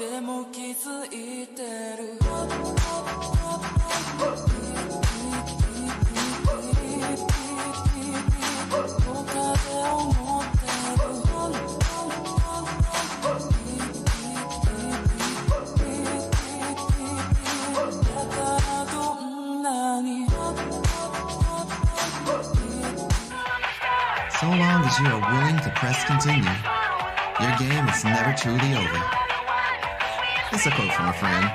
So long as you are willing to press continue, your game is never truly over. That's a quote from a friend.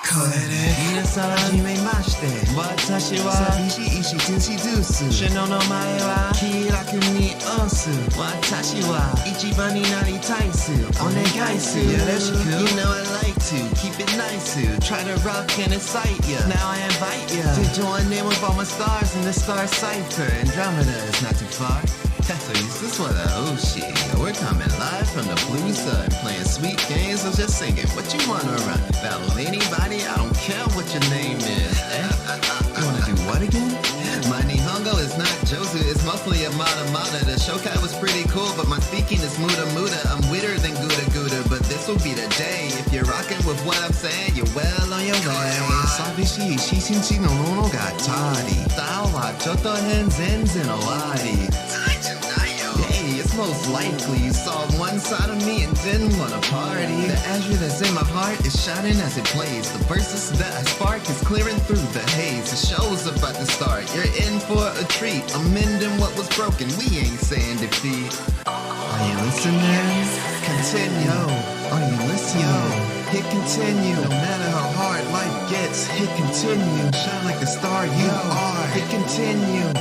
これで皆さんはじめまして私は寂しいしトゥーシドゥースシノの前は気楽に押す私は一番になりたいすお願いすよろしく You know I like to keep it nice Try to rock and excite ya Now I invite ya To join in with all my stars in the star cipher Andromeda is not too far So this is what oh shit We're coming live from the blue side Playing sweet games or just singing What you wanna run? Battle anybody? I don't care what your name is You wanna do what again? My Nihongo is not Josu It's mostly a Mata Mata The Shokai was pretty cool But my speaking is Muda Muda I'm weirder than Gouda Gouda But this will be the day If you're rocking with what I'm saying You're well on your way 寂しいし一日のものが足りStyle はちょっと変全然終わりHey, it's most likely you saw one side of me and didn't want to party. The azure that's in my heart is shining as it plays. The verses that I spark is clearing through the haze. The show's about to start. You're in for a treat. I'm mending what was broken. We ain't saying defeat. Are you listening? Continue. Are you listening? Hit continue. No matter how hard life gets, hit continue. Shine like the star you are. Hit continue.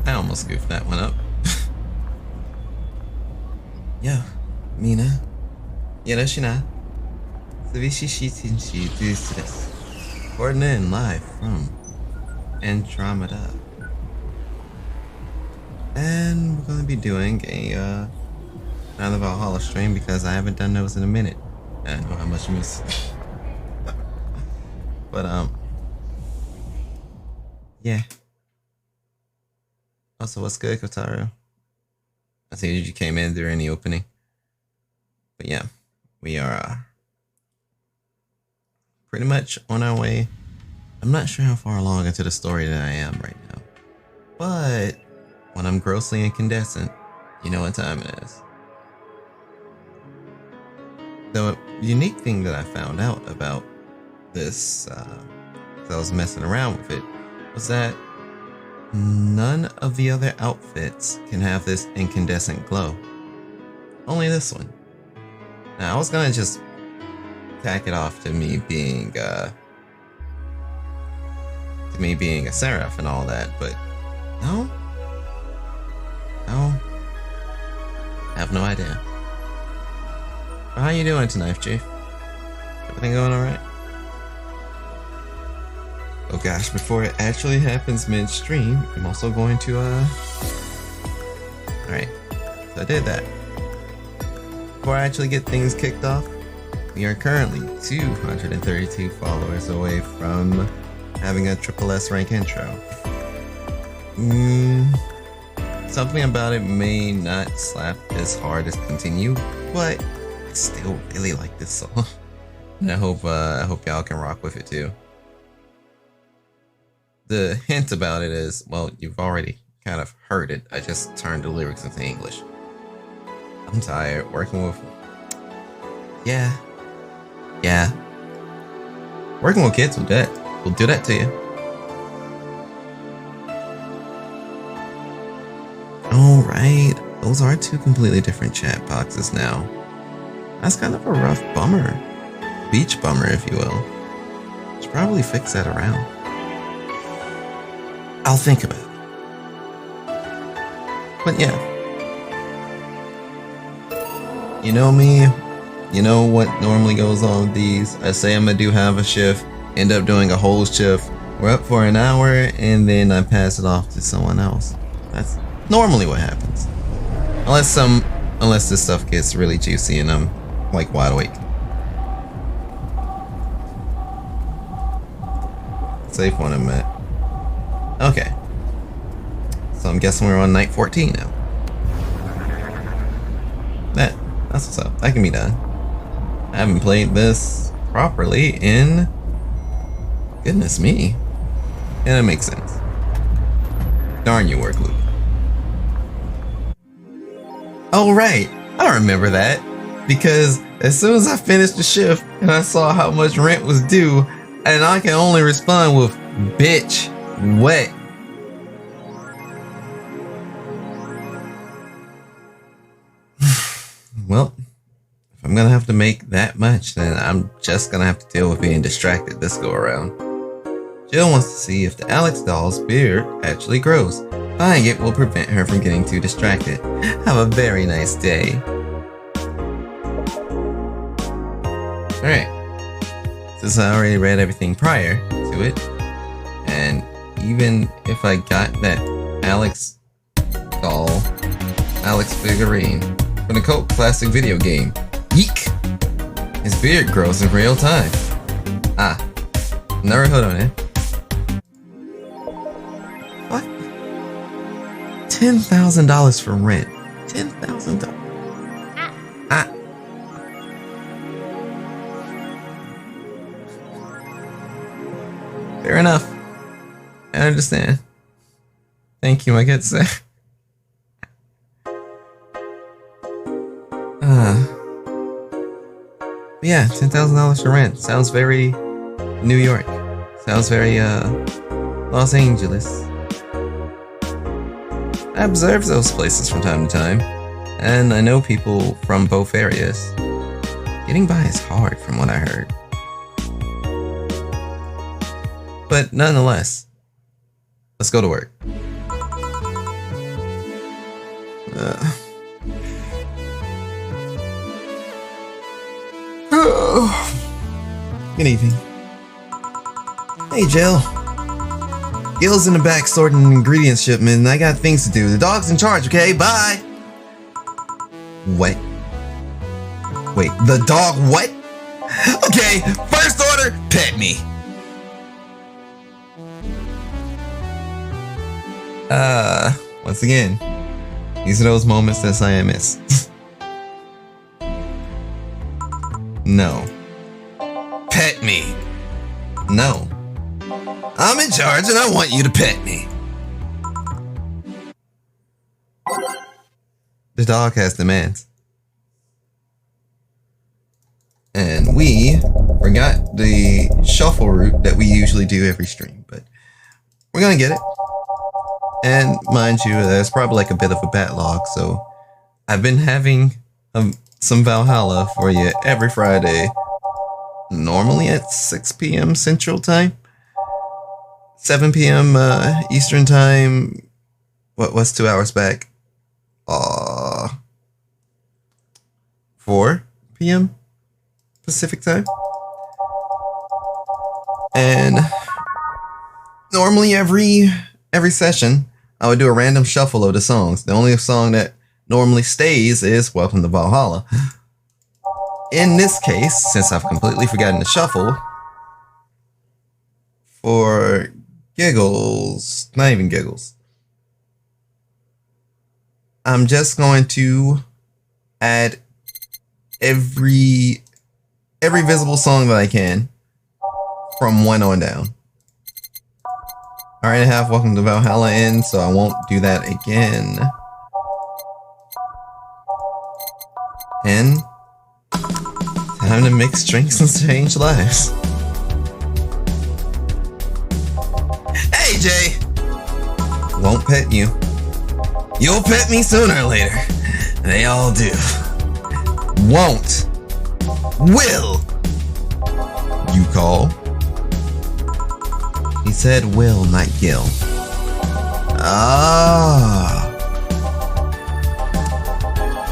I almost goofed that one up. Yo, Mina. Yoshina. Reporting in live from Andromeda. And we're gonna be doing a another Valhalla stream because I haven't done those in a minute. I know how much I miss. But yeah. Also, what's good, Kotaro? I see you came in during the opening. But yeah, we are pretty much on our way. I'm not sure how far along into the story that I am right now. But when I'm grossly incandescent, you know what time it is. The unique thing that I found out about this, as I was messing around with it, was that none of the other outfits can have this incandescent glow. Only this one. Now, I was gonna just tack it off to me being a seraph and all that, but no. I have no idea. Well, how you doing tonight, Chief? Everything going alright? Oh gosh, before it actually happens mid-stream, I'm also going to, Alright, so I did that. Before I actually get things kicked off, we are currently 232 followers away from having a triple S rank intro. Something about it may not slap as hard as Continue, but I still really like this song. And I hope y'all can rock with it too. The hint about it is, well, you've already kind of heard it. I just turned the lyrics into English. I'm tired working with... Yeah. Working with kids will do that to you. Alright, those are two completely different chat boxes now. That's kind of a rough bummer. Beach bummer, if you will. Should probably fix that around. I'll think about it. But yeah. You know me. You know what normally goes on with these. I say I'm gonna do half a shift, end up doing a whole shift. We're up for an hour, and then I pass it off to someone else. That's normally what happens. Unless this stuff gets really juicy and I'm like wide awake. safe one I'm at. Okay. So I'm guessing we're on night 14 now. That's what's up. That can be done. I haven't played this properly in... goodness me. Yeah, that makes sense. Darn you, work loop. Oh, right. I remember that. Because as soon as I finished the shift and I saw how much rent was due, and I can only respond with, bitch, wet. Well, if I'm gonna have to make that much, then I'm just gonna have to deal with being distracted this go around. Jill wants to see if the Alex doll's beard actually grows. Buying it will prevent her from getting too distracted. Have a very nice day. Alright. Since I already read everything prior to it, and even if I got that Alex doll, Alex figurine, from the cult classic video game, Yeek! His beard grows in real time. Ah. Never heard on it. What? $10,000 for rent. $10,000. Ah. Fair enough. I understand. Thank you, my good sir. Yeah, $10,000 for rent. Sounds very New York. Sounds very, Los Angeles. I observe those places from time to time, and I know people from both areas. Getting by is hard from what I heard. But nonetheless, let's go to work. Good evening. Hey, Jill. Gil's in the back sorting an ingredients shipment, and I got things to do. The dog's in charge, okay? Bye! What? Wait, the dog what? Okay, first order, pet me. Once again, these are those moments that I miss. No. Pet me. No. I'm in charge and I want you to pet me. The dog has demands. And we forgot the shuffle route that we usually do every stream, but we're gonna get it. And mind you, there's probably like a bit of a backlog, so I've been having some Valhalla for you every Friday, normally at 6 p.m. Central Time, 7 p.m. Eastern Time. What's 2 hours back? 4 p.m. Pacific Time. And normally every session, I would do a random shuffle of the songs. The only song that normally stays is Welcome to Valhalla. In this case, since I've completely forgotten to shuffle, for giggles, not even giggles, I'm just going to add every visible song that I can from 1 on down. I already have Welcome to Valhalla in, so I won't do that again. And time to mix drinks and change lives. Hey, Jay! Won't pet you. You'll pet me sooner or later. They all do. Won't. Will. You call? He said Will, not Gil. Ah.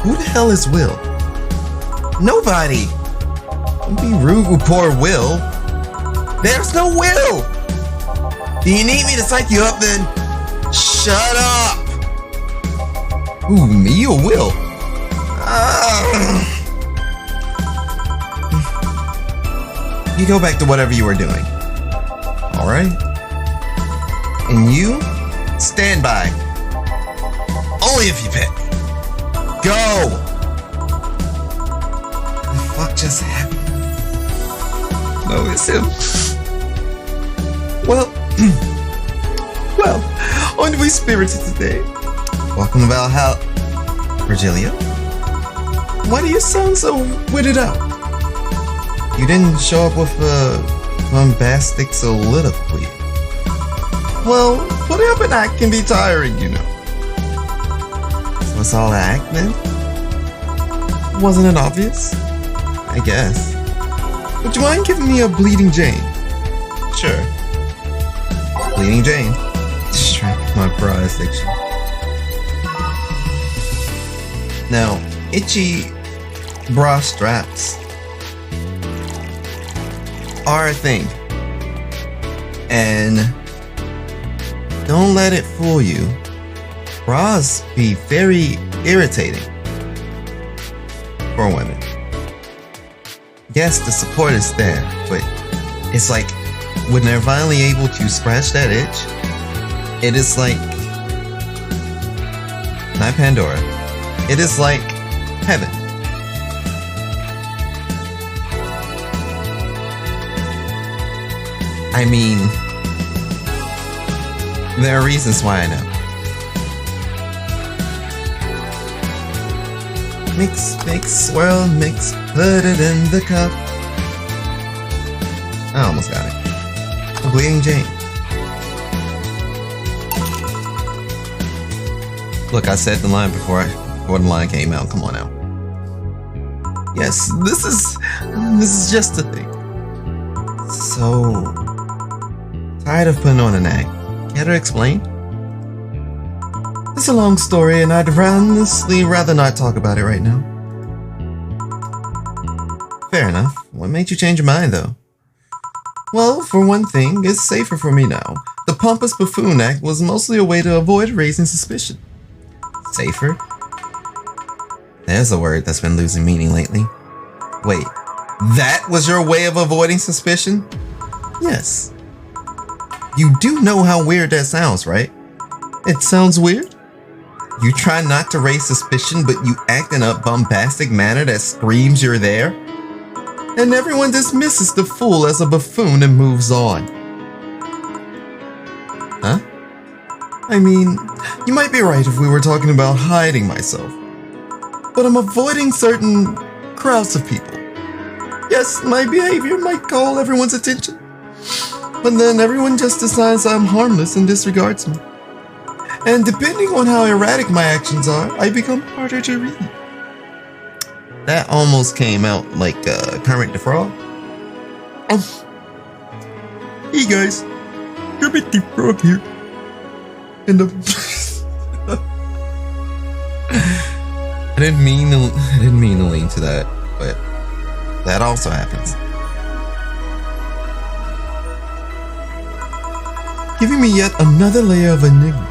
Who the hell is Will? Nobody. Don't be rude with poor Will. There's no Will. Do you need me to psych you up then? Shut up. Who, me or Will? You go back to whatever you were doing. Alright? And you, stand by. Only if you pet me. Go! What the fuck just happened? No, it's him. Well, aren't we spirited today? Welcome to Valhalla. Virgilio? Why do you sound so weirded out? You didn't show up with a bombastic soliloquy. Well, putting up an act can be tiring, you know. So it's all act then? Wasn't it obvious? I guess. Would you mind giving me a Bleeding Jane? Sure. Bleeding Jane. Distract my bra section. Now, itchy bra straps are a thing. And don't let it fool you. Bras be very irritating for women. Yes, the support is there, but it's like when they're finally able to scratch that itch, it is like, not Pandora, it is like heaven. I mean, there are reasons why I know. Mix, mix, swirl, mix, put it in the cup. I almost got it. A Bleeding Jane. Look, I said the line before the line came out. Come on now. Yes, this is just a thing. So tired of putting on an act. Care to explain? It's a long story, and I'd honestly rather not talk about it right now. Fair enough. What made you change your mind, though? Well, for one thing, it's safer for me now. The pompous buffoon act was mostly a way to avoid raising suspicion. Safer? There's a word that's been losing meaning lately. Wait, that was your way of avoiding suspicion? Yes. You do know how weird that sounds, right? It sounds weird? You try not to raise suspicion, but you act in a bombastic manner that screams you're there? And everyone dismisses the fool as a buffoon and moves on. Huh? I mean, you might be right if we were talking about hiding myself. But I'm avoiding certain crowds of people. Yes, my behavior might call everyone's attention. But then everyone just decides I'm harmless and disregards me. And depending on how erratic my actions are, I become harder to read. That almost came out like Kermit the Frog. Hey guys, Kermit the Frog here. And I didn't mean to lean to that, but that also happens. Giving me yet another layer of enigma.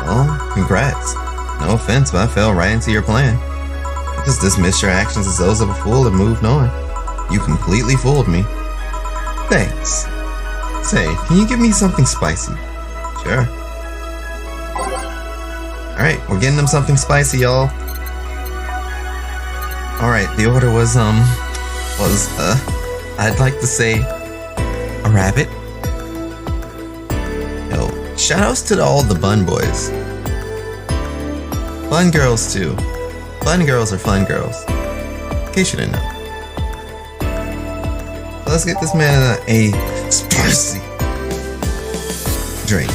Well, congrats. No offense, but I fell right into your plan. I just dismissed your actions as those of a fool and moved on. You completely fooled me. Thanks. Say, can you give me something spicy? Sure. Alright, we're getting them something spicy, y'all. Alright, the order was, I'd like to say a rabbit. Yo, shoutouts to all the bun boys. Fun girls too. Fun girls are fun girls. In case you didn't know. So let's get this man a spicy drink.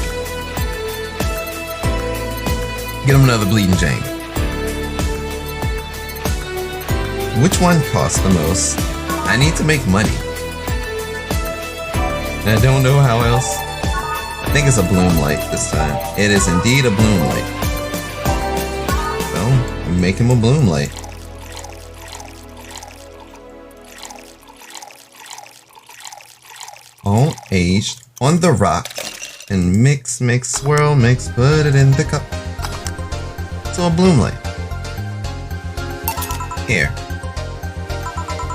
Get him another Bleeding Jane. Which one costs the most? I need to make money. And I don't know how else. I think it's a bloom light this time. It is indeed a bloom light. Well, we make him a bloom light. All aged on the rock. And mix, mix, swirl, mix, put it in the cup. So a bloom light. Here.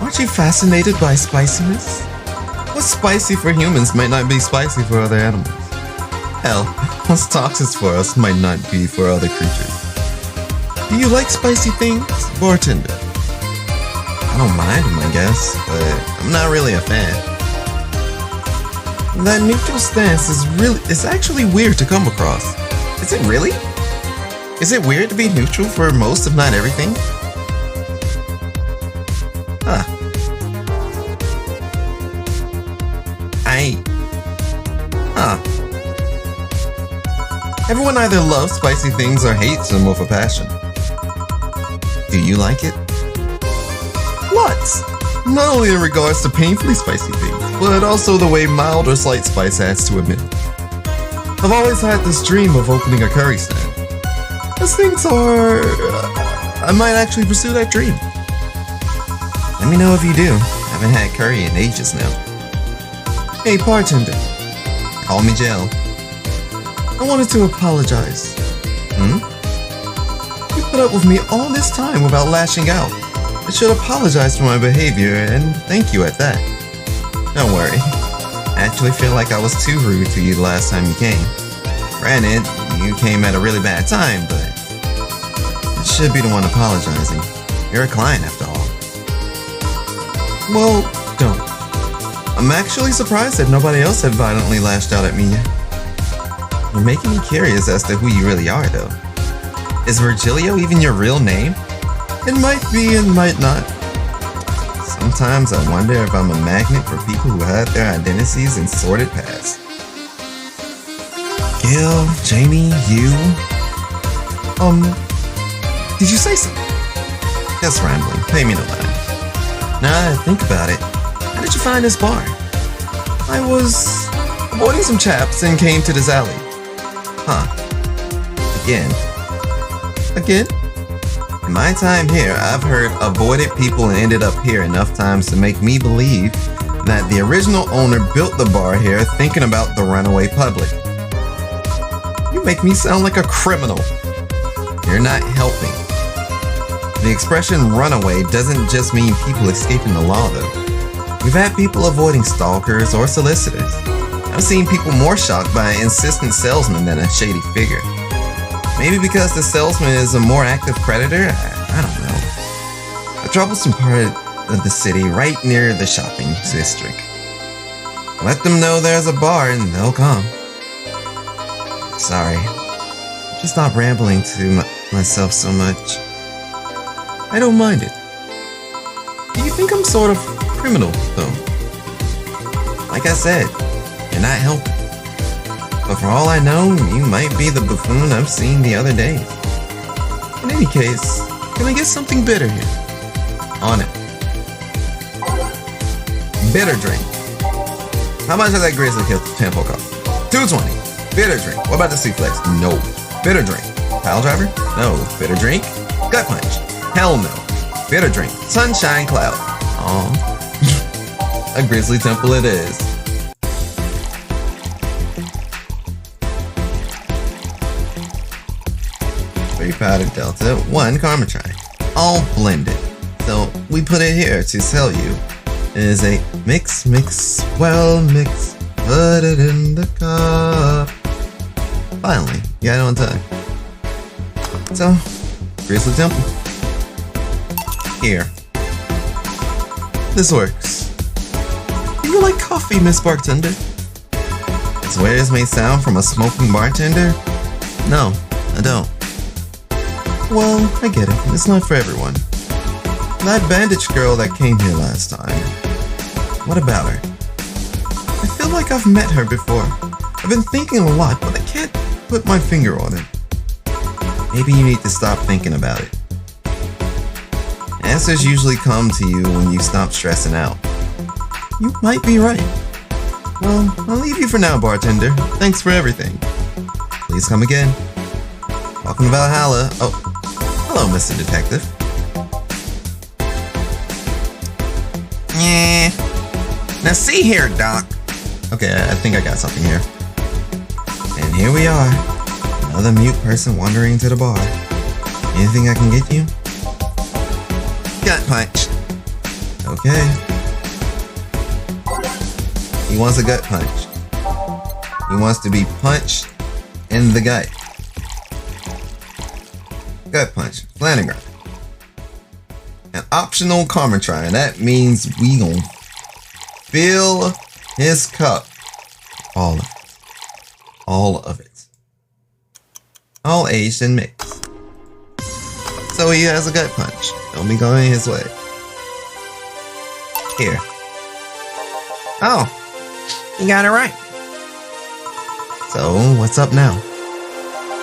Aren't you fascinated by spiciness? What's spicy for humans might not be spicy for other animals. Hell, what's toxic for us might not be for other creatures. Do you like spicy things, bartender? I don't mind them, I guess, but I'm not really a fan. That neutral stance is actually weird to come across. Is it really? Is it weird to be neutral for most if not everything? Huh. Everyone either loves spicy things or hates them with a passion. Do you like it? Lots! Not only in regards to painfully spicy things, but also the way mild or slight spice adds to a meal. I've always had this dream of opening a curry stand. As things are, I might actually pursue that dream. Let me know if you do. I haven't had curry in ages now. Hey bartender, call me Jill. I wanted to apologize. You put up with me all this time without lashing out. I should apologize for my behavior and thank you at that. Don't worry. I actually feel like I was too rude to you the last time you came. Granted, you came at a really bad time, but I should be the one apologizing. You're a client after all. Well, don't. I'm actually surprised that nobody else had violently lashed out at me yet. You're making me curious as to who you really are, though. Is Virgilio even your real name? It might be and might not. Sometimes I wonder if I'm a magnet for people who have their identities in sordid pasts. Gil, Jamie, you? Did you say something? Just rambling, pay me no mind. Now that I think about it, how did you find this bar? I was avoiding some chaps and came to this alley. Huh. Again? In my time here, I've heard avoided people and ended up here enough times to make me believe that the original owner built the bar here thinking about the runaway public. You make me sound like a criminal. You're not helping. The expression runaway doesn't just mean people escaping the law, though. We've had people avoiding stalkers or solicitors. I've seen people more shocked by an insistent salesman than a shady figure. Maybe because the salesman is a more active predator? I don't know. A troublesome part of the city right near the shopping district. Let them know there's a bar and they'll come. Sorry. Just stop rambling to myself so much. I don't mind it. Do you think I'm sort of criminal, though? Like I said, you're not helping. But for all I know, you might be the buffoon I've seen the other days. In any case, can I get something bitter here? On it. Bitter drink. How much does that Grizzly Kill tempo cost? $2.20. Bitter drink. What about the Suplex? No. Bitter drink. Pile Driver? No. Bitter drink. Gut Punch? Hell no. Bitter drink. Sunshine Cloud. Aw. A Grizzly Temple it is. 3 powdered Delta, 1 Carmatron, all blended. So we put it here to tell you it is a mix, well mix, put it in the cup. Finally, you got it on time. So, Grizzly Temple. Here. This works. Do you like coffee, Miss Bartender? As weird as may sound from a smoking bartender, no, I don't. Well, I get it. It's not for everyone. That bandage girl that came here last time. What about her? I feel like I've met her before. I've been thinking a lot, but I can't put my finger on it. Maybe you need to stop thinking about it. Answers usually come to you when you stop stressing out. You might be right. Well, I'll leave you for now, bartender. Thanks for everything. Please come again. Welcome to Valhalla. Oh, hello, Mr. Detective. Yeah. Now see here, Doc. Okay, I think I got something here. And here we are. Another mute person wandering to the bar. Anything I can get you? Gut Punch. Okay. He wants a gut punch. He wants to be punched in the gut. Gut punch. Flanagan. An optional karma try. That means we gon' fill his cup. All of it. All of it. All aged and mixed. So he has a gut punch. Don't be going his way. Here. Oh, you got it right. So, what's up now?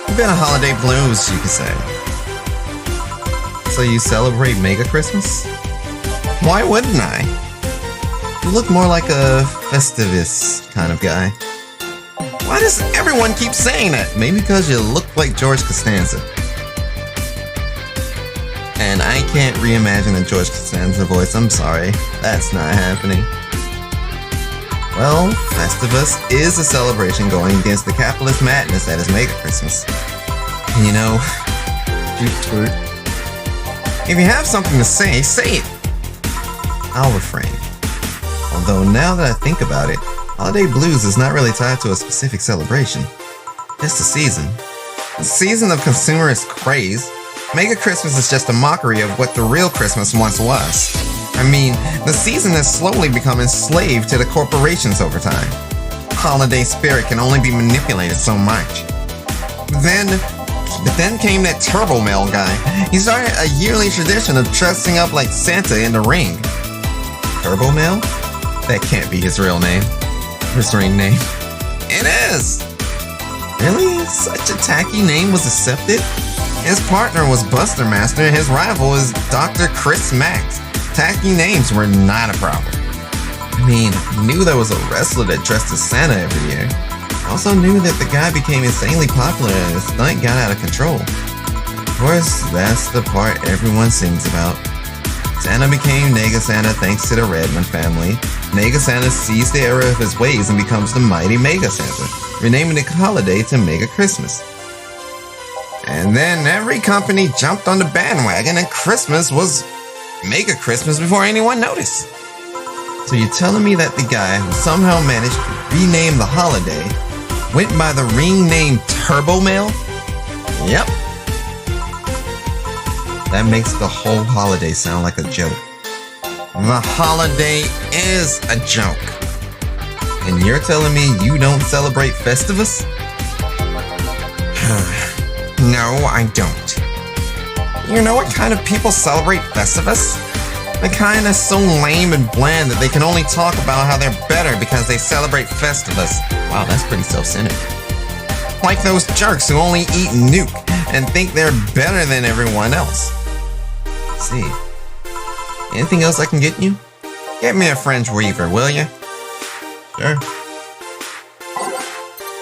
You've been a holiday blues, you could say. So you celebrate Mega Christmas? Why wouldn't I? You look more like a Festivus kind of guy. Why does everyone keep saying that? Maybe because you look like George Costanza. And I can't reimagine a George Costanza voice, I'm sorry. That's not happening. Well, Festivus is a celebration going against the capitalist madness that is Mega Christmas. And you know, if you have something to say, say it. I'll refrain. Although now that I think about it, Holiday Blues is not really tied to a specific celebration. It's the season. The season of consumerist craze. Mega Christmas is just a mockery of what the real Christmas once was. I mean, the season has slowly become enslaved to the corporations over time. Holiday spirit can only be manipulated so much. But then came that Turbo Mail guy. He started a yearly tradition of dressing up like Santa in the ring. Turbo Mail? That can't be his real name. His ring name. It is! Really? Such a tacky name was accepted? His partner was Buster Master and his rival is Dr. Chris Max. Tacky names were not a problem. I mean, I knew there was a wrestler that dressed as Santa every year. I also knew that the guy became insanely popular and his stunt got out of control. Of course, that's the part everyone sings about. Santa became Nega Santa thanks to the Redmond family. Nega Santa sees the error of his ways and becomes the mighty Mega Santa, renaming the holiday to Mega Christmas. And then every company jumped on the bandwagon and Christmas was Mega Christmas before anyone noticed. So you're telling me that the guy who somehow managed to rename the holiday went by the ring name Turbo Mail? Yep. That makes the whole holiday sound like a joke. The holiday is a joke. And you're telling me you don't celebrate Festivus? No, I don't. You know what kind of people celebrate Festivus? The kind that's so lame and bland that they can only talk about how they're better because they celebrate Festivus. Wow, that's pretty self-centered. Like those jerks who only eat Nuke and think they're better than everyone else. Let's see. Anything else I can get you? Get me a French Weaver, will you? Sure.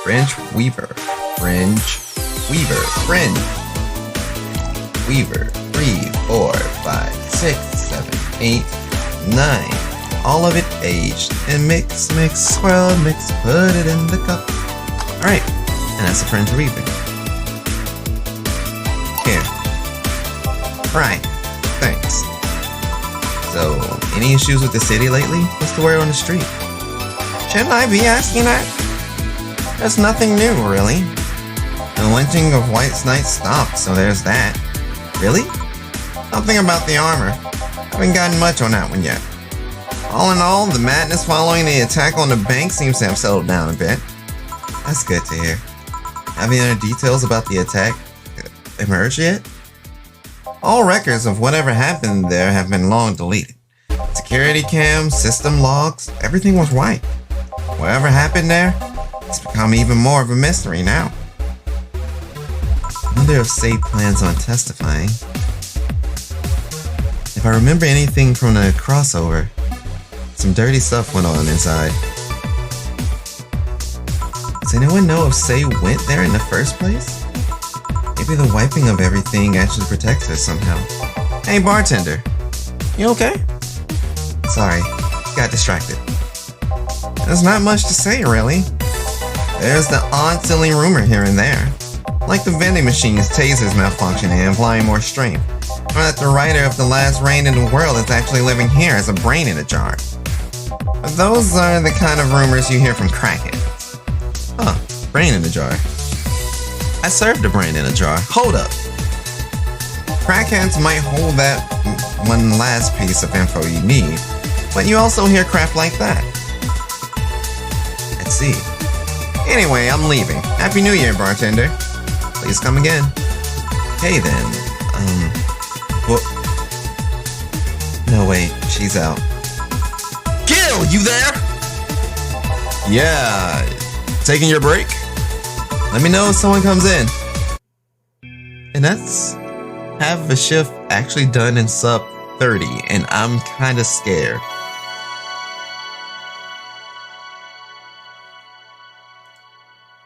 French Weaver. French Weaver. French Weaver. 3, 4, 5, 6, 7, 8, 9. All of it aged. And mix, mix, swirl, mix, put it in the cup. Alright, and that's a French Weaver. Here. Right, thanks. So, any issues with the city lately? What's the word on the street? Shouldn't I be asking that? There's nothing new, really. The lynching of White Knight stopped, so there's that. Really? Something about the armor. Haven't gotten much on that one yet. All in all, the madness following the attack on the bank seems to have settled down a bit. That's good to hear. Have any other details about the attack emerged yet? All records of whatever happened there have been long deleted. Security cams, system logs, everything was white. Whatever happened there, it's become even more of a mystery now. I wonder if Say plans on testifying. If I remember anything from the crossover, some dirty stuff went on inside. Does anyone know if Say went there in the first place? Maybe the wiping of everything actually protects her somehow. Hey bartender, you okay? Sorry, got distracted. There's not much to say really. There's the odd silly rumor here and there. Like the vending machine's tasers malfunctioning and applying more strength. Or that the writer of The Last Reign in the World is actually living here as a brain in a jar. Those are the kind of rumors you hear from crackheads. Huh, brain in a jar. I served a brain in a jar. Hold up. Crackheads might hold that one last piece of info you need, but you also hear crap like that. Let's see. Anyway, I'm leaving. Happy New Year, bartender. Please come again. Hey then, well, no wait, she's out. Gil, you there? Yeah, taking your break? Let me know if someone comes in. And that's half of a shift actually done in sub 30, and I'm kinda scared.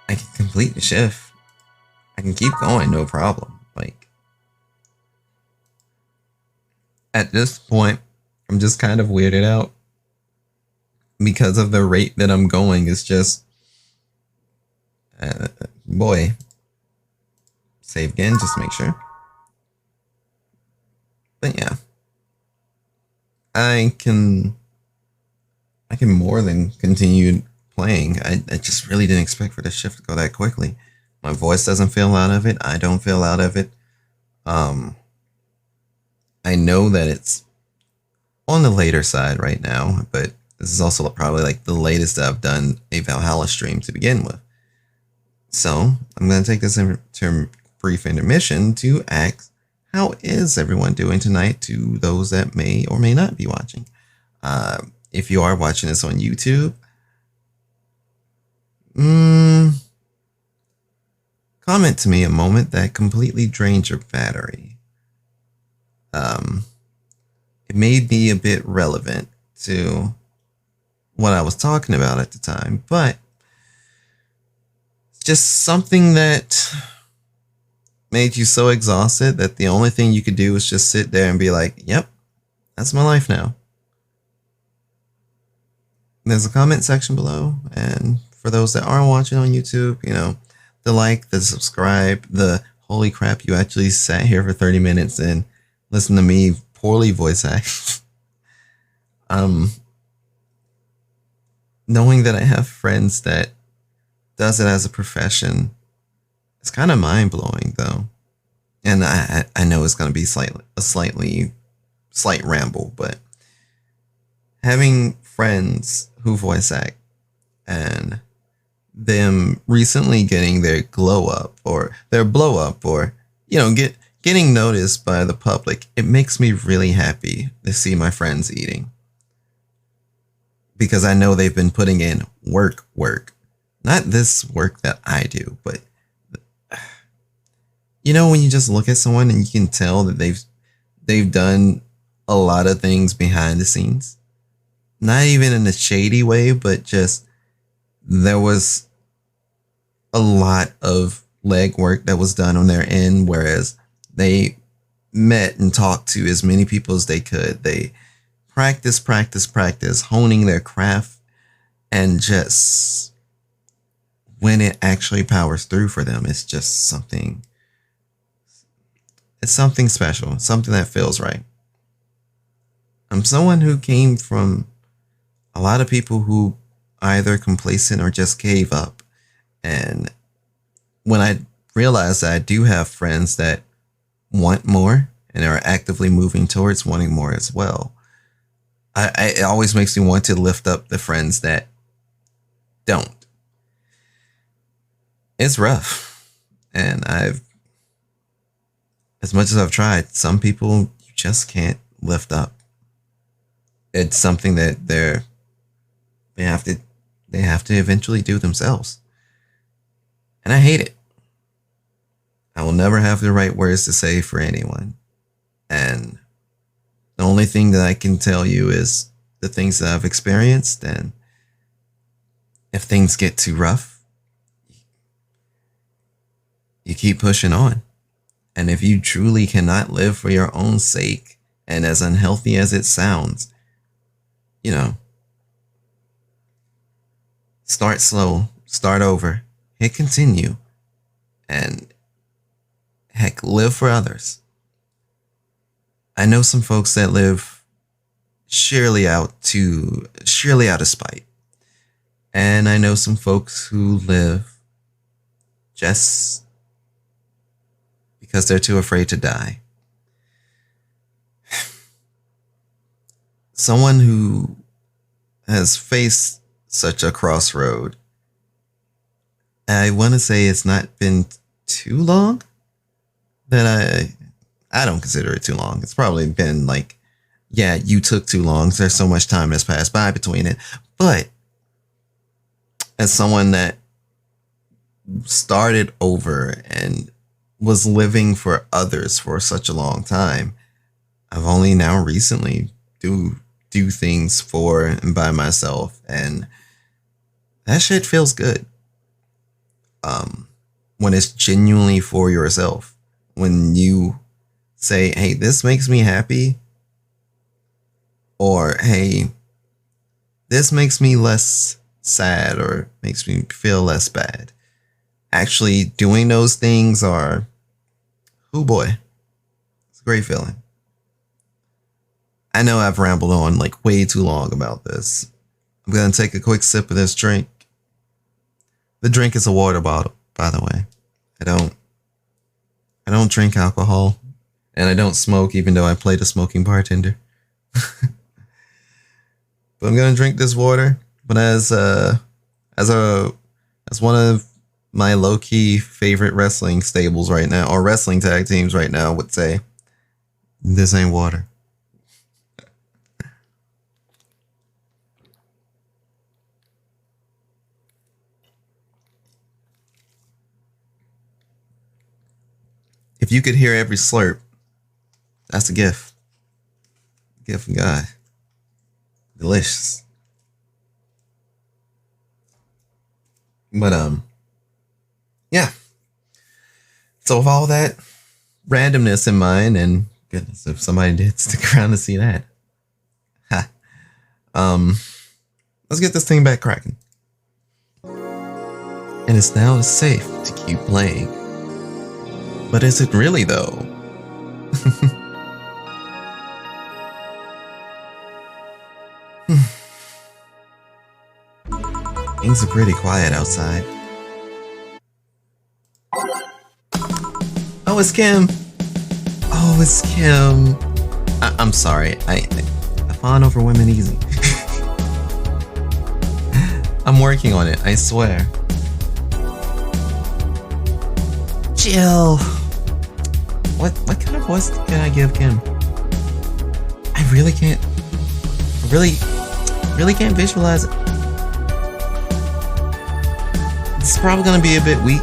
I can complete the shift. I can keep going, no problem. Like, at this point, I'm just kind of weirded out because of the rate that I'm going. It's just, boy, save again, just make sure. But yeah, I can more than continue playing. I just really didn't expect for this shift to go that quickly. My voice doesn't feel out of it. I don't feel out of it. I know that it's on the later side right now, but this is also probably like the latest I've done a Valhalla stream to begin with. So I'm going to take this brief intermission to ask, how is everyone doing tonight to those that may or may not be watching? If you are watching this on YouTube, comment to me a moment that completely drained your battery. It made me a bit relevant to what I was talking about at the time, but it's just something that made you so exhausted that the only thing you could do was just sit there and be like, yep, that's my life now. There's a comment section below, and for those that aren't watching on YouTube, you know, the like, the subscribe, the holy crap, you actually sat here for 30 minutes and listened to me poorly voice act. Knowing that I have friends that does it as a profession, it's kind of mind blowing though. And I know it's going to be a slight ramble, but having friends who voice act and them recently getting their glow up or their blow up or, you know, getting noticed by the public, it makes me really happy to see my friends eating. Because I know they've been putting in work. Not this work that I do, but you know, when you just look at someone and you can tell that they've done a lot of things behind the scenes. Not even in a shady way, but just there was a lot of legwork that was done on their end, whereas they met and talked to as many people as they could. They practice, honing their craft, and just when it actually powers through for them, it's just something. It's something special, something that feels right. I'm someone who came from a lot of people who either complacent or just gave up. And when I realized that I do have friends that want more and are actively moving towards wanting more as well, it always makes me want to lift up the friends that don't. It's rough. And as much as I've tried, some people you just can't lift up. It's something that they have to eventually do themselves. And I hate it. I will never have the right words to say for anyone. And the only thing that I can tell you is the things that I've experienced. And if things get too rough, you keep pushing on. And if you truly cannot live for your own sake, and as unhealthy as it sounds, you know, start slow, start over, hit continue, and heck, live for others. I know some folks that live sheerly out of spite. And I know some folks who live just because they're too afraid to die. Someone who has faced such a crossroad, I want to say it's not been too long that I don't consider it too long. It's probably been like, yeah, you took too long. There's so much time that's passed by between it. But as someone that started over and was living for others for such a long time, I've only now recently do things for and by myself, and that shit feels good. When it's genuinely for yourself, when you say, hey, this makes me happy, or hey, this makes me less sad or makes me feel less bad. Actually doing those things are, oh boy, it's a great feeling. I know I've rambled on like way too long about this. I'm going to take a quick sip of this drink. The drink is a water bottle, by the way. I don't drink alcohol, and I don't smoke, even though I played a smoking bartender. But I'm gonna drink this water. But as one of my low-key favorite wrestling stables right now, or wrestling tag teams right now, would say, this ain't water. If you could hear every slurp, that's a gift. Gift from God. Delicious. But yeah. So with all that randomness in mind, and goodness, if somebody did stick around to see that. Let's get this thing back cracking. And it's now safe to keep playing. But is it really though? Things are pretty quiet outside. Oh, it's Kim. Oh, it's Kim. I'm sorry. I fawn over women easy. I'm working on it, I swear. Jill. What kind of voice can I give Kim? I really can't visualize it. It's probably gonna be a bit weak.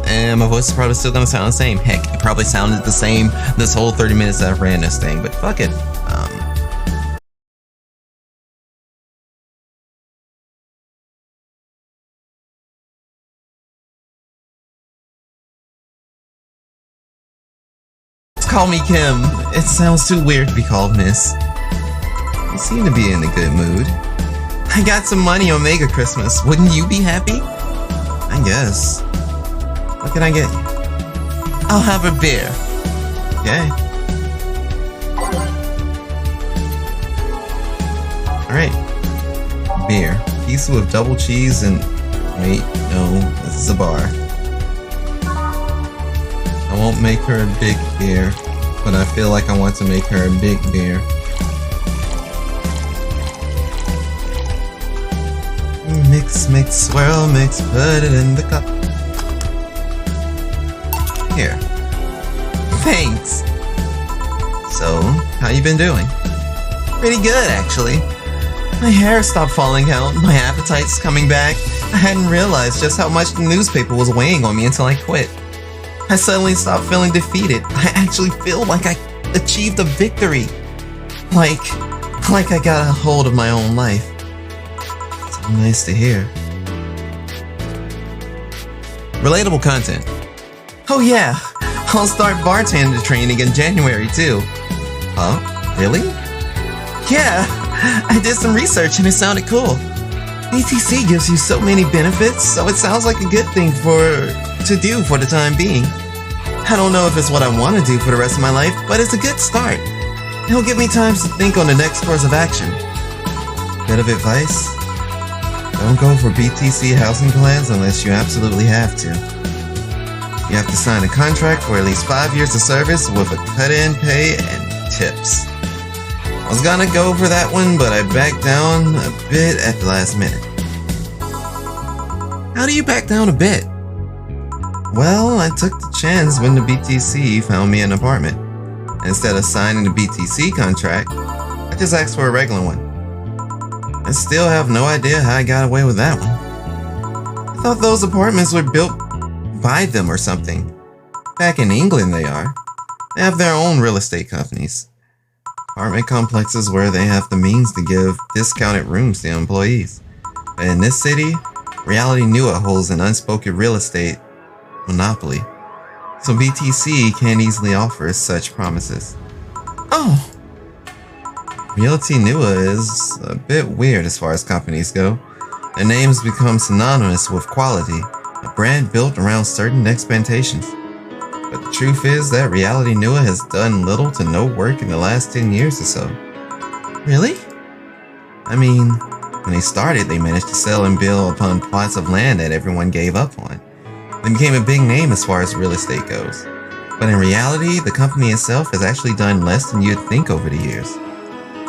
And my voice is probably still gonna sound the same. Heck, it probably sounded the same this whole 30 minutes that I've ran this thing, but fuck it. Call me Kim. It sounds too weird to be called Miss. You seem to be in a good mood. I got some money on Mega Christmas. Wouldn't you be happy? I guess. What can I get you? I'll have a beer. Okay. Alright. Beer. Pizza with double cheese and... Wait, no. This is a bar. I won't make her a big beer, but I feel like I want to make her a big beer. Mix, mix, swirl, mix, put it in the cup. Here. Thanks. So, how you been doing? Pretty good, actually. My hair stopped falling out, my appetite's coming back. I hadn't realized just how much the newspaper was weighing on me until I quit. I suddenly stopped feeling defeated. I actually feel like I achieved a victory. Like I got a hold of my own life. So nice to hear. Relatable content. Oh yeah, I'll start bartender training in January too. Huh? Really? Yeah, I did some research and it sounded cool. ATC gives you so many benefits, so it sounds like a good thing to do for the time being. I don't know if it's what I want to do for the rest of my life, but it's a good start. It'll give me time to think on the next course of action. Bit of advice: don't go for BTC housing plans unless you absolutely have to. You have to sign a contract for at least 5 years of service with a cut-in pay and tips. I was gonna go for that one, but I backed down a bit at the last minute. How do you back down a bit? Well, I took the chance when the BTC found me an apartment. Instead of signing the BTC contract, I just asked for a regular one. I still have no idea how I got away with that one. I thought those apartments were built by them or something. Back in England they are. They have their own real estate companies. Apartment complexes where they have the means to give discounted rooms to employees. But in this city, Reality Nua holds an unspoken real estate monopoly. So BTC can't easily offer such promises. Oh! Reality Nua is a bit weird as far as companies go. Their names become synonymous with quality, a brand built around certain expectations. But the truth is that Reality Nua has done little to no work in the last 10 years or so. Really? I mean, when they started, they managed to sell and build upon plots of land that everyone gave up on. They became a big name as far as real estate goes. But in reality, the company itself has actually done less than you'd think over the years.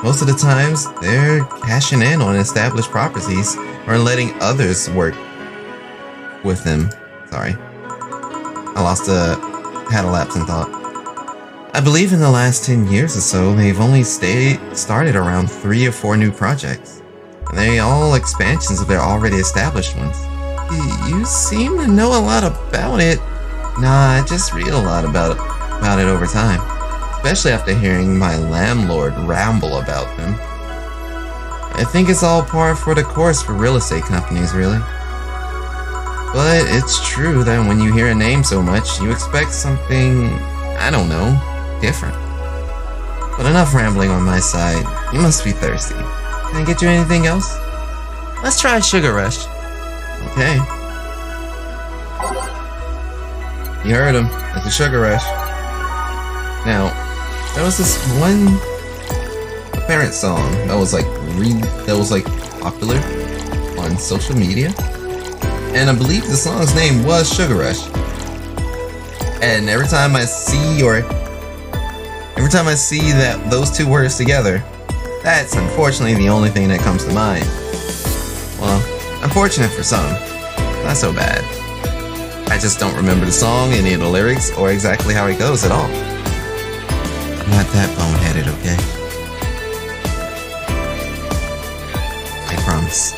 Most of the times, they're cashing in on established properties or letting others work with them. Sorry. Had a lapse in thought. I believe in the last 10 years or so, they've only started around 3 or 4 new projects. And they're all expansions of their already established ones. You seem to know a lot about it. Nah, I just read a lot about it over time. Especially after hearing my landlord ramble about them. I think it's all par for the course for real estate companies, really. But it's true that when you hear a name so much, you expect something, I don't know, different. But enough rambling on my side. You must be thirsty. Can I get you anything else? Let's try Sugar Rush. Okay. You heard him. It's a Sugar Rush. Now, there was this one apparent song that was like popular on social media. And I believe the song's name was Sugar Rush. And every time I see that those two words together, that's unfortunately the only thing that comes to mind. Well, unfortunate for some, not so bad. I just don't remember the song, any of the lyrics, or exactly how it goes at all. I'm not that boneheaded, okay? I promise.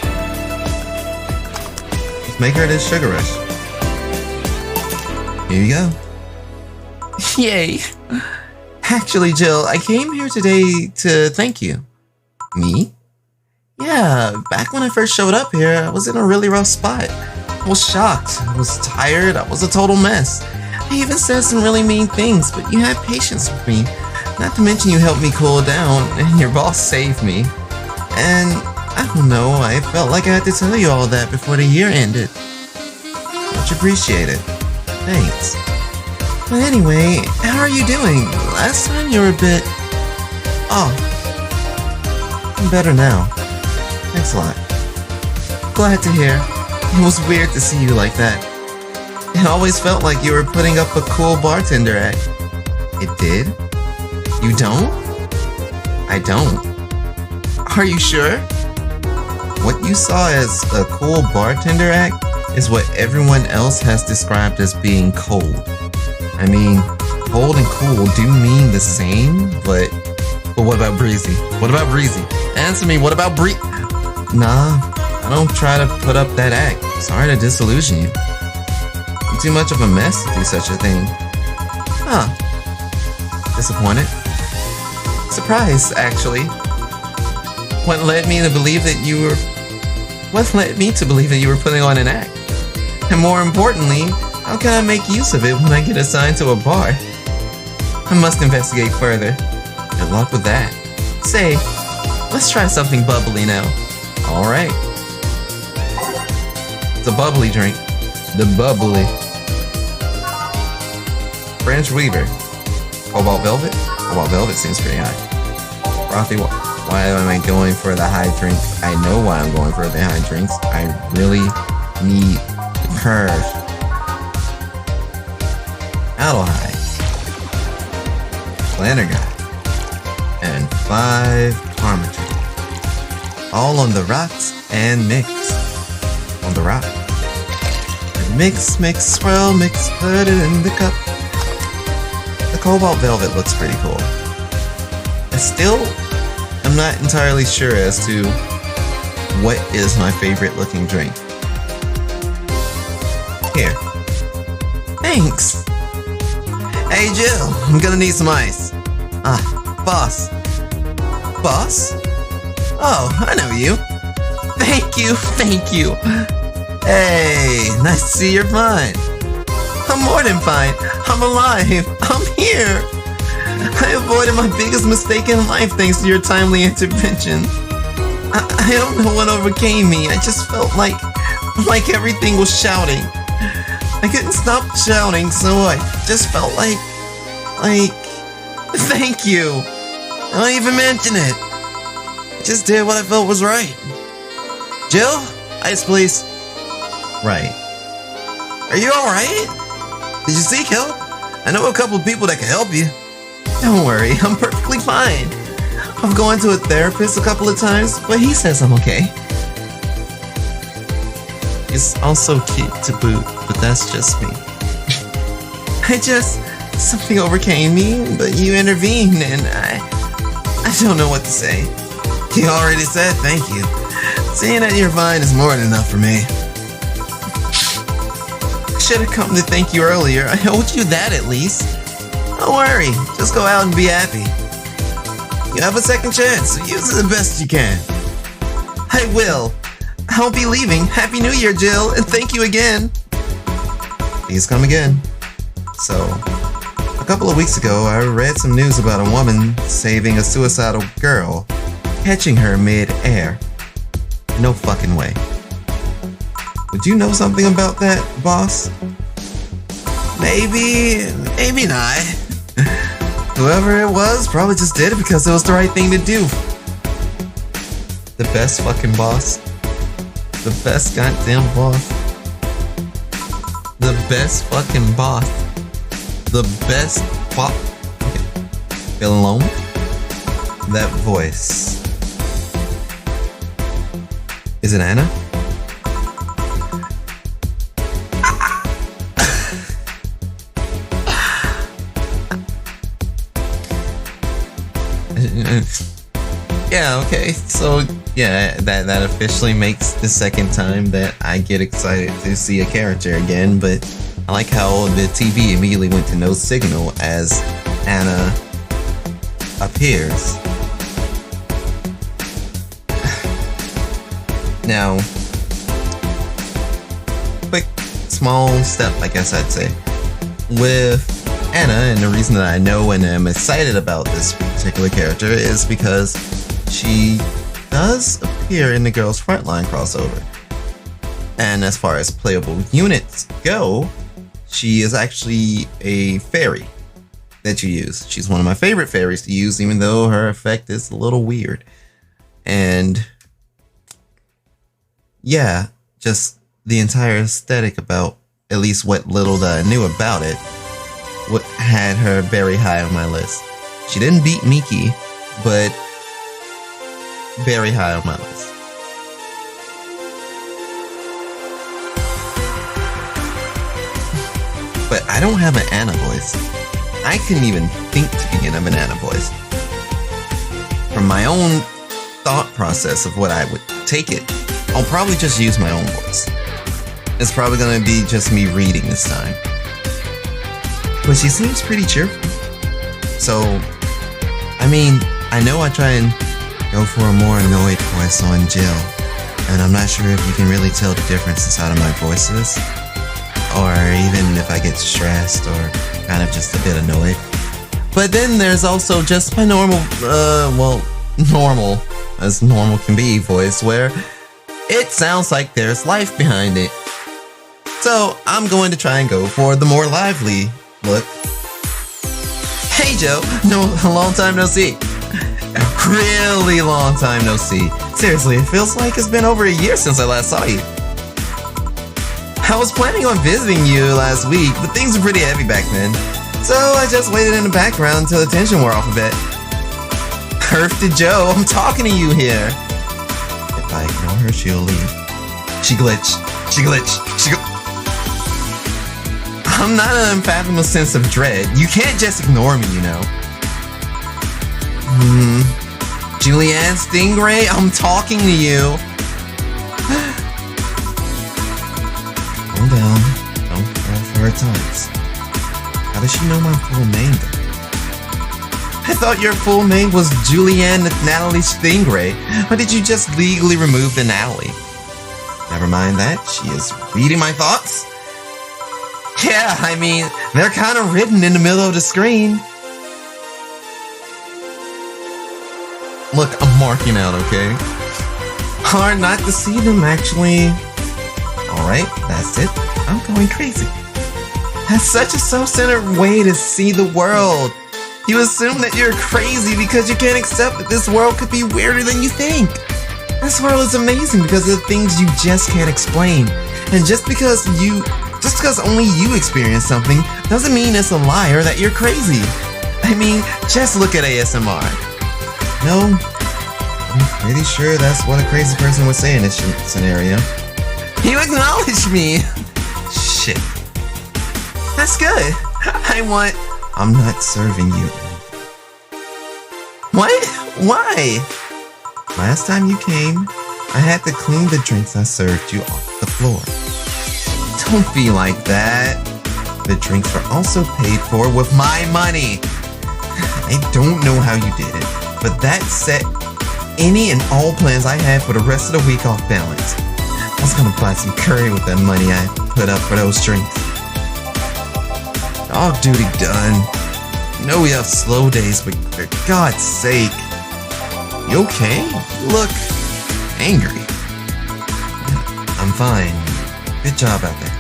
Make her this Sugar Rush. Here you go. Yay! Actually, Jill, I came here today to thank you. Me? Yeah, back when I first showed up here, I was in a really rough spot. I was shocked, I was tired, I was a total mess. I even said some really mean things, but you had patience with me. Not to mention you helped me cool down, and your boss saved me. And I don't know, I felt like I had to tell you all that before the year ended. Much appreciated. Thanks. But anyway, how are you doing? Last time you were a bit off. I'm better now. Thanks a lot. Glad to hear. It was weird to see you like that. It always felt like you were putting up a cool bartender act. It did? You don't? I don't. Are you sure? What you saw as a cool bartender act is what everyone else has described as being cold. I mean, cold and cool do mean the same, but what about breezy? What about breezy? Answer me, what about Nah, I don't try to put up that act. Sorry to disillusion you. I'm too much of a mess to do such a thing. Huh. Disappointed? Surprised, actually. What led me to believe that you were putting on an act? And more importantly, how can I make use of it when I get assigned to a bar? I must investigate further. Good luck with that. Say, let's try something bubbly now. Alright. It's a bubbly drink. The bubbly. French Weaver. Cobalt Velvet? Cobalt Velvet seems pretty high. Frothy, why am I going for the high drink? I know why I'm going for the high drinks. I really need the purge. Allo High. Planner Guy. And 5 Parmesan. All on the rocks and mix. On the rock. And mix, swirl, mix, put it in the cup. The Cobalt Velvet looks pretty cool. I'm not entirely sure as to what is my favorite looking drink. Here. Thanks. Hey Jill, I'm gonna need some ice. Boss. Boss? Oh, I know you. Thank you. Hey, nice to see you're fine. I'm more than fine. I'm alive. I'm here. I avoided my biggest mistake in life thanks to your timely intervention. I don't know what overcame me. I just felt like everything was shouting. I couldn't stop shouting, so I just felt like, thank you. Don't even mention it. I just did what I felt was right. Jill, ice please. Right. Are you alright? Did you seek help? I know a couple of people that can help you. Don't worry, I'm perfectly fine. I've gone to a therapist a couple of times, but he says I'm okay. He's also cute to boot, but that's just me. Something overcame me, but you intervened and I don't know what to say. You already said thank you. Seeing that you're fine is more than enough for me. I should have come to thank you earlier. I owed you that at least. Don't worry, just go out and be happy. You have a second chance, so use it the best you can. I will. I'll be leaving. Happy New Year, Jill, and thank you again. Please come again. So, a couple of weeks ago, I read some news about a woman saving a suicidal girl, catching her mid-air. No fucking way. Would you know something about that, boss? Maybe not. Whoever it was probably just did it because it was the right thing to do. The best fucking boss. The best goddamn boss. The best fucking boss. The best boss. Okay. Feel alone? That voice. Is it Anna? Yeah, okay. So, yeah, that officially makes the second time that I get excited to see a character again, but I like how the TV immediately went to no signal as Anna appears. Now, quick, small step, I guess I'd say. With Anna, and the reason that I know and am excited about this particular character is because she does appear in the Girls Frontline crossover. And as far as playable units go, she is actually a fairy that you use. She's one of my favorite fairies to use, even though her effect is a little weird. And yeah, just the entire aesthetic about at least what little that I knew about it what had her very high on my list. She didn't beat Miki, but very high on my list. But I don't have an Anna voice. I couldn't even think to begin of an Anna voice. From my own thought process of what I would take it, I'll probably just use my own voice. It's probably gonna be just me reading this time. But she seems pretty cheerful. So, I mean, I know I try and go for a more annoyed voice on Jill, and I'm not sure if you can really tell the difference inside of my voices, or even if I get stressed or kind of just a bit annoyed. But then there's also just my normal, normal, as normal can be voice, where it sounds like there's life behind it. So I'm going to try and go for the more lively look. Hey Joe, a long time no see. A really long time no see. Seriously, it feels like it's been over a year since I last saw you. I was planning on visiting you last week, but things were pretty heavy back then. So I just waited in the background until the tension wore off a bit. Earth to Joe, I'm talking to you here. If I ignore her, she'll leave. She glitched. I'm not an unfathomable sense of dread. You can't just ignore me, you know. Julianne Stingray, I'm talking to you. Calm down. Don't fall for her taunts. How does she know my full name, though? I thought your full name was Julianne Natalie Stingray. Or did you just legally remove the Natalie? Never mind that. She is reading my thoughts. Yeah, I mean, they're kind of written in the middle of the screen. Look, I'm marking out, okay? Hard not to see them, actually. Alright, that's it. I'm going crazy. That's such a self-centered way to see the world. You assume that you're crazy because you can't accept that this world could be weirder than you think. This world is amazing because of the things you just can't explain. And just because only you experience something doesn't mean it's a lie or that you're crazy. I mean, just look at ASMR. No, I'm pretty sure that's what a crazy person would say in this scenario. You acknowledge me! Shit. That's good. I'm not serving you. What? Why? Last time you came, I had to clean the drinks I served you off the floor. Don't be like that. The drinks were also paid for with my money. I don't know how you did it, but that set any and all plans I had for the rest of the week off balance. I was gonna buy some curry with that money I put up for those drinks. Dog duty done. I know we have slow days, but for God's sake. You okay? You look angry. I'm fine. Good job out there.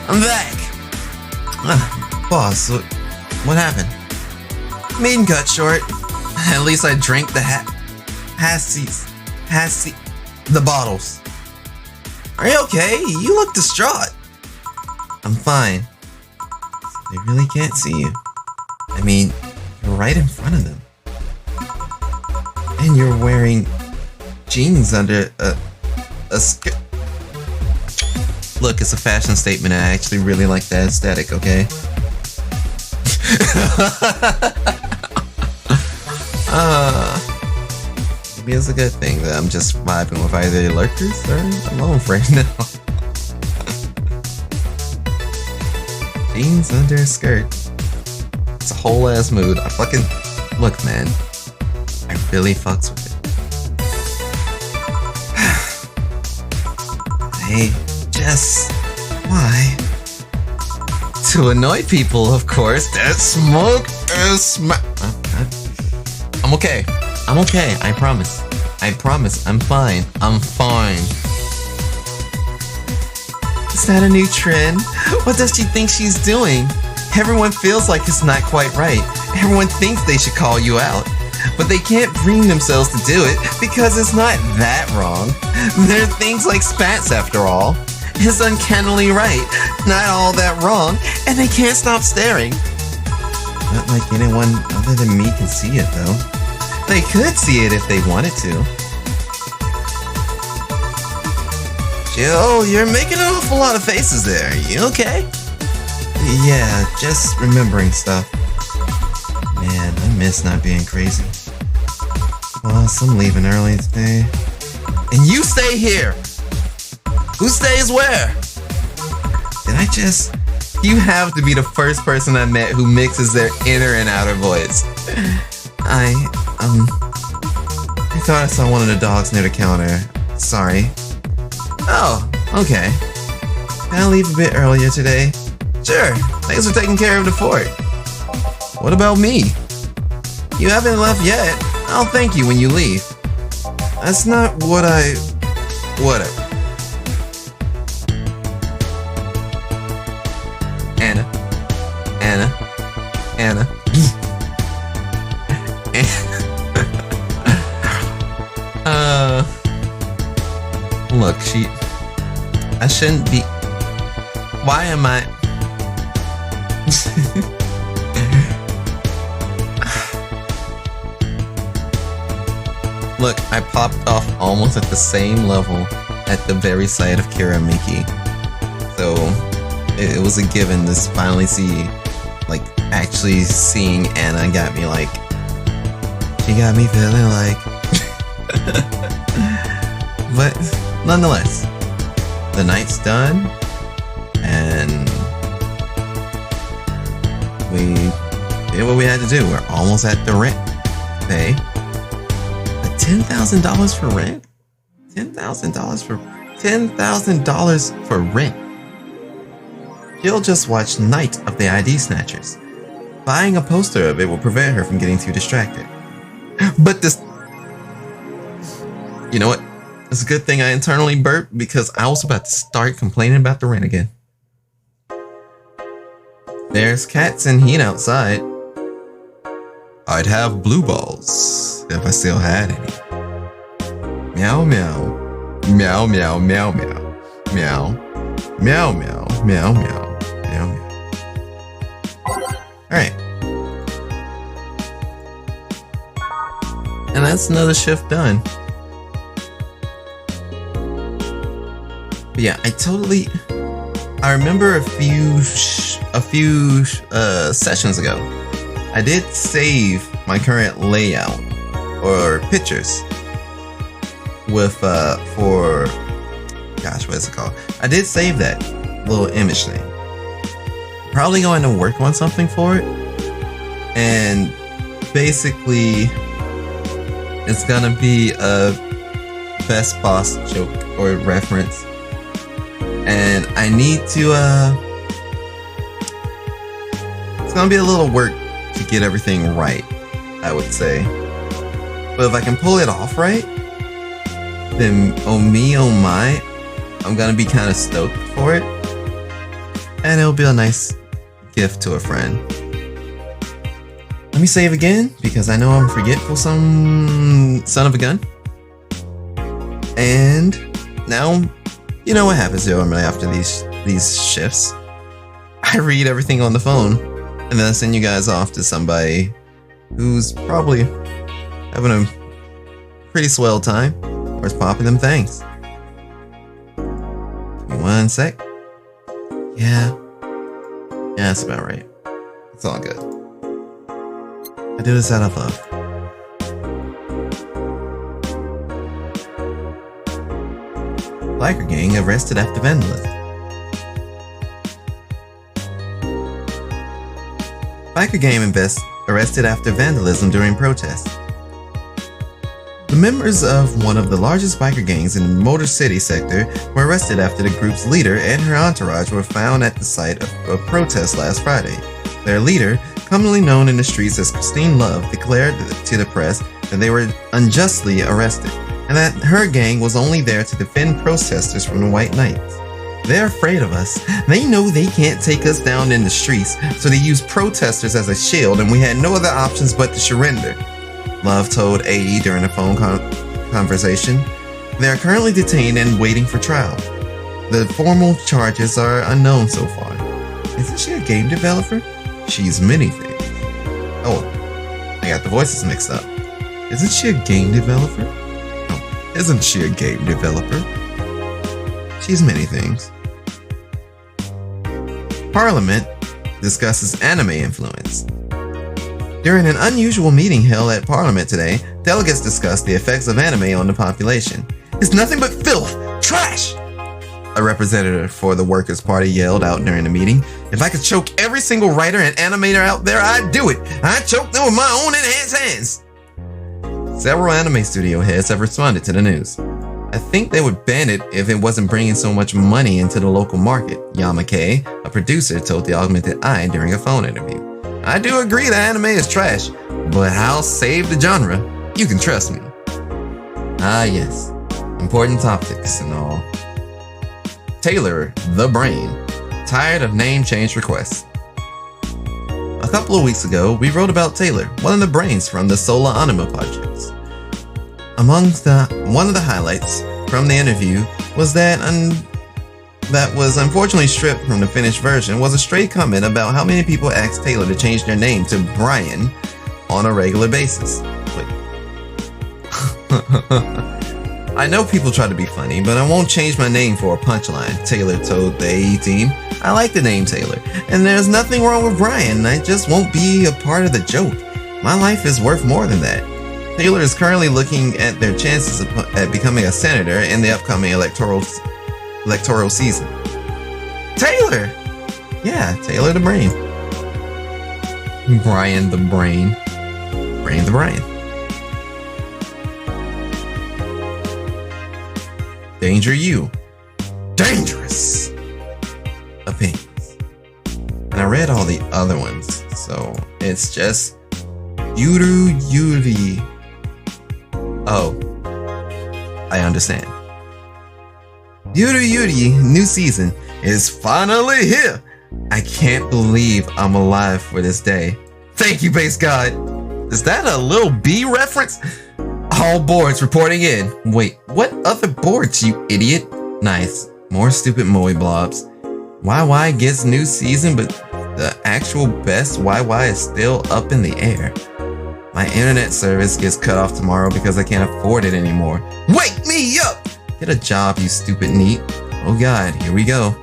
I'm back. Boss, what happened? Meeting cut short. At least I drank the the bottles. Are you okay? You look distraught. I'm fine. They really can't see you. I mean, you're right in front of them. And you're wearing jeans under a skirt. Look, it's a fashion statement and I actually really like that aesthetic, okay? Maybe it's a good thing that I'm just vibing with either lurkers or alone right now. Jeans under a skirt. It's a whole ass mood. I fucking... Look, man. I really fucks with it. Hey, Jess. Why? To annoy people, of course. That smoke is I'm okay. I'm okay. I promise. I promise. I'm fine. I'm fine. Is that a new trend? What does she think she's doing? Everyone feels like it's not quite right. Everyone thinks they should call you out. But they can't bring themselves to do it because it's not that wrong. There are things like spats after all. It's uncannily right, not all that wrong, and they can't stop staring. Not like anyone other than me can see it though. They could see it if they wanted to. Jill, you're making an awful lot of faces there. You okay? Yeah, just remembering stuff. Man, I miss not being crazy. Plus, I'm leaving early today. And you stay here! Who stays where? Did I just... You have to be the first person I met who mixes their inner and outer voice. I thought I saw one of the dogs near the counter. Sorry. Oh, okay. Can I leave a bit earlier today? Sure, thanks for taking care of the fort. What about me? You haven't left yet. I'll thank you when you leave. That's not what I... Whatever. Look, I shouldn't be. Why am I? Look, I popped off almost at the same level at the very sight of Kira Miki. So it was a given to finally see, like, actually seeing Anna got me like, she got me feeling like. But nonetheless, the night's done, and we did what we had to do. We're almost at the rent pay. But $10,000 for rent? $10,000 for rent. She'll just watch Night of the ID Snatchers. Buying a poster of it will prevent her from getting too distracted. But this... You know what? It's a good thing I internally burped because I was about to start complaining about the rent again. There's cats in heat outside. I'd have blue balls if I still had any. Meow meow. Meow meow meow meow. Meow. Meow meow meow meow. Meow meow. Alright. And that's another shift done. But yeah, I remember a few sessions ago, I did save my current layout or pictures with for gosh, what is it called? I did save that little image thing. Probably going to work on something for it, and basically it's gonna be a best boss joke or reference. And I need to, it's gonna be a little work to get everything right, I would say. But if I can pull it off right, then oh me, oh my, I'm gonna be kind of stoked for it. And it'll be a nice gift to a friend. Let me save again, because I know I'm forgetful son of a gun. And now, you know what happens normally after these shifts. I read everything on the phone, and then I send you guys off to somebody who's probably having a pretty swell time, or is popping them things. Give me 1 sec. Yeah, that's about right. It's all good. I do this out of love. Biker gang arrested after vandalism. Biker gang arrested after vandalism during protests. The members of one of the largest biker gangs in the Motor City sector were arrested after the group's leader and her entourage were found at the site of a protest last Friday. Their leader, commonly known in the streets as Christine Love, declared to the press that they were unjustly arrested, and that her gang was only there to defend protesters from the White Knights. They're afraid of us. They know they can't take us down in the streets, so they use protesters as a shield, and we had no other options but to surrender, Love told AE during a phone conversation. They are currently detained and waiting for trial. The formal charges are unknown so far. Isn't she a game developer? She's many things. Oh, I got the voices mixed up. Isn't she a game developer? Isn't she a game developer? She's many things. Parliament discusses anime influence. During an unusual meeting held at Parliament today, delegates discussed the effects of anime on the population. It's nothing but filth! Trash! A representative for the Workers' Party yelled out during the meeting. If I could choke every single writer and animator out there, I'd do it! I'd choke them with my own enhanced hands! Several anime studio heads have responded to the news. I think they would ban it if it wasn't bringing so much money into the local market, Yamake, a producer, told the Augmented Eye during a phone interview. I do agree that anime is trash, but I'll save the genre. You can trust me. Ah yes, important topics and all. Taylor, the Brain, tired of name change requests. A A couple of weeks ago, we wrote about Taylor, one of the brains from the Solar Anima projects. One of the highlights from the interview was that was unfortunately stripped from the finished version was a stray comment about how many people asked Taylor to change their name to Brian on a regular basis. Wait. I know people try to be funny, but I won't change my name for a punchline, Taylor told the AE team. I like the name Taylor, and there's nothing wrong with Brian. I just won't be a part of the joke. My life is worth more than that. Taylor is currently looking at their chances at becoming a senator in the upcoming electoral season. Taylor! Yeah, Taylor the Brain. Brian the Brain. Brain the Brian. Danger you. Dangerous opinions. And I read all the other ones, so it's just Yuri. Oh, I understand. Yuri, new season is finally here. I can't believe I'm alive for this day. Thank you, Base God. Is that a little B reference? All boards reporting in. Wait, what other boards, you idiot? Nice. More stupid Moe blobs. YY gets new season, but the actual best YY is still up in the air. My internet service gets cut off tomorrow because I can't afford it anymore. Wake me up! Get a job, you stupid neat. Oh god, here we go.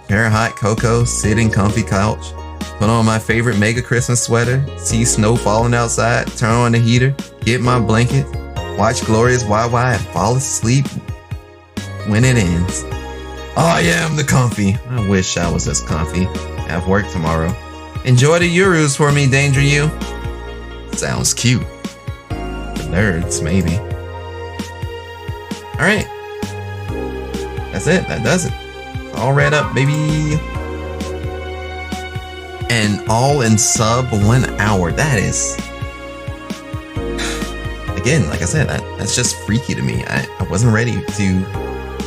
Pair of hot cocoa, sit in comfy couch, put on my favorite mega Christmas sweater, see snow falling outside, turn on the heater, get my blanket, watch Glorious YY and fall asleep when it ends. I am the comfy. I wish I was as comfy. Have work tomorrow. Enjoy the Euros for me, Danger You. Sounds cute. For nerds, maybe. Alright. That's it. That does it. All read up, baby. And all in sub 1 hour. That is... Again, like I said, that's just freaky to me. I wasn't ready to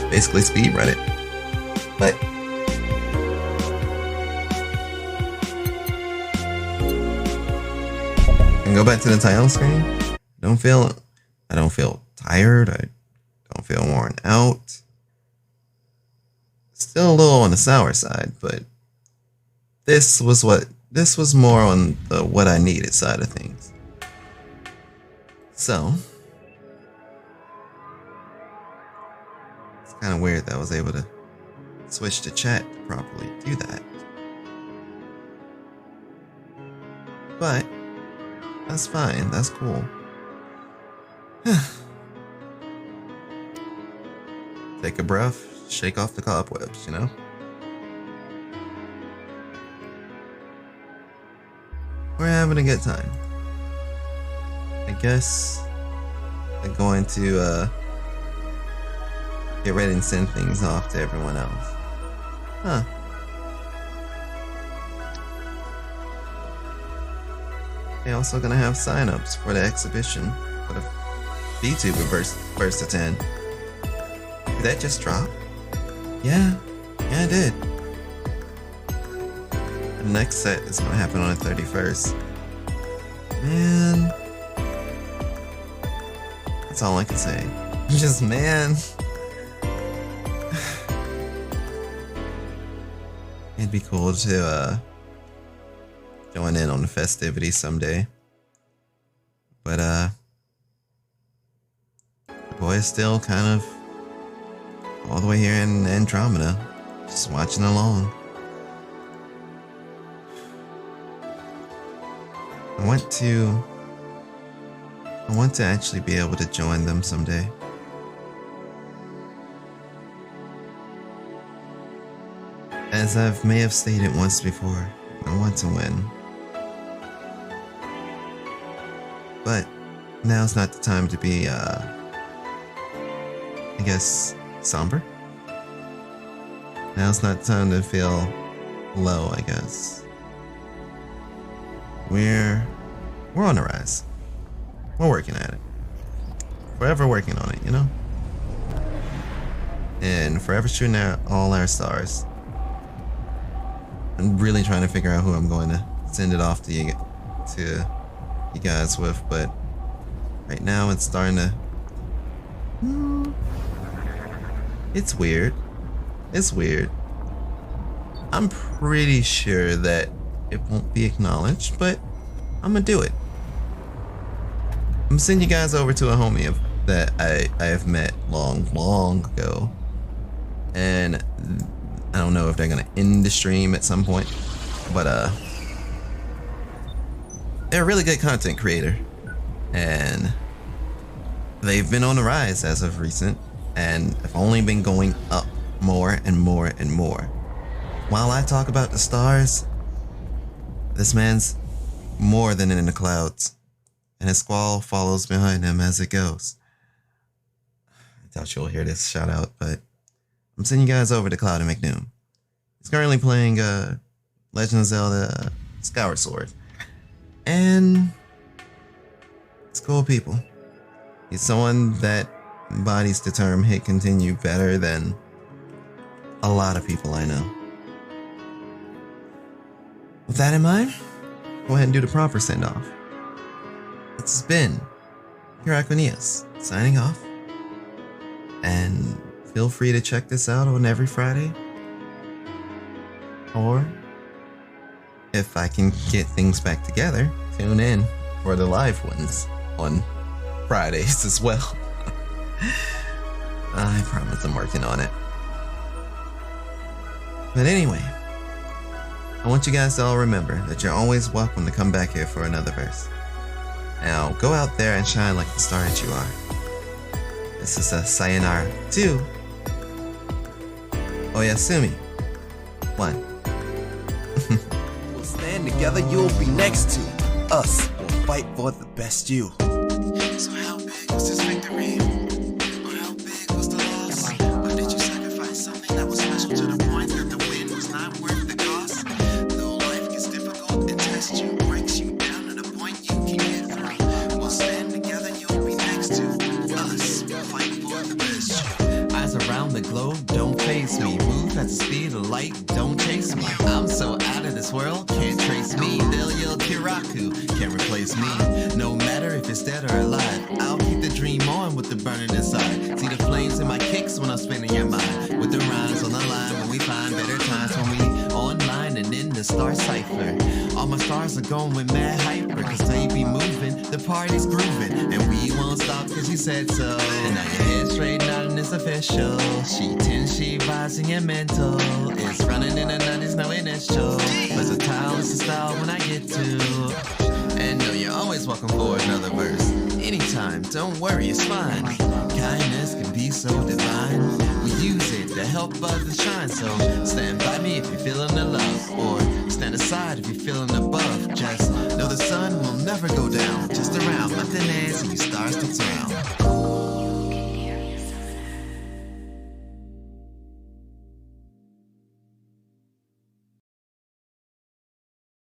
basically speedrun it. But... go back to the title screen. I don't feel tired. I don't feel worn out. Still a little on the sour side, but this was more on the what I needed side of things. So it's kind of weird that I was able to switch to chat to properly do that. But that's fine. That's cool. Take a breath, shake off the cobwebs, you know? We're having a good time. I guess I'm going to get ready and send things off to everyone else. Huh. They're also gonna have sign-ups for the exhibition for the VTuber Burst to 10. Did that just drop? Yeah, it did. The next set is gonna happen on the 31st. Man. That's all I can say. Just man. It'd be cool to join in on the festivities someday. But the boy is still kind of all the way here in Andromeda, just watching along. I want to actually be able to join them someday. As I may have stated once before, I want to win. But now's not the time to be, I guess, somber? Now's not the time to feel low, I guess. We're on the rise. We're working at it. Forever working on it, you know? And forever shooting out all our stars. I'm really trying to figure out who I'm going to send it off to you guys with, but right now it's starting to. It's weird. It's weird. I'm pretty sure that it won't be acknowledged, but I'm gonna do it. I'm gonna send you guys over to a homie that I have met long ago, and I don't know if they're gonna end the stream at some point, but they're a really good content creator, and they've been on the rise as of recent, and have only been going up more and more and more. While I talk about the stars, this man's more than in the clouds, and his squall follows behind him as it goes. I doubt you'll hear this shout out, but I'm sending you guys over to Cloud and McNoom. He's currently playing Legend of Zelda Skyward Sword, and it's cool people. He's someone that embodies the term hit continue better than a lot of people I know. With that in mind, go ahead and do the proper send-off. It's been Hieraconius signing off, and feel free to check this out on every Friday, or if I can get things back together, tune in for the live ones on Fridays as well. I promise I'm working on it. But anyway, I want you guys to all remember that you're always welcome to come back here for another verse. Now, go out there and shine like the star that you are. This is a sayonara to Oyasumi. 1. We'll stand together, you'll be next to us. We'll fight for the best you. So how big was this victory? Or how big was the loss? Or did you sacrifice something that was special to the point that the win was not worth the cost? Though life gets difficult and tests you, breaks you down to the point you can get through. We'll stand together, you'll be next to us. We'll fight for the best you. Eyes around the globe, don't face me. Move at the speed of light, don't chase me. I'm so out of this world, can't trace me. They'll yell Kiraku, can't replace me. No matter if it's dead or alive, I'll keep the dream on with the burning inside. See the flames in my kicks when I'm spinning your mind. With the rhymes on the line when we find better times. When we online and in the star cipher. All my stars are going with mad hyper, cause they be moving, the party's grooving. And we won't stop cause you said so. And now your head straight out and it's official. She 10, she rising and mental. It's running in the 90s, no initial. Versatile is the style when I get to. And no, you're always welcome for another verse. Anytime, don't worry, it's fine. Kindness can be so divine. We use it to help others shine. So stand by me if you're feeling the love, or stand aside if you're feeling above. Just know the sun will never go down. Just around, nothing ends and you stars to town.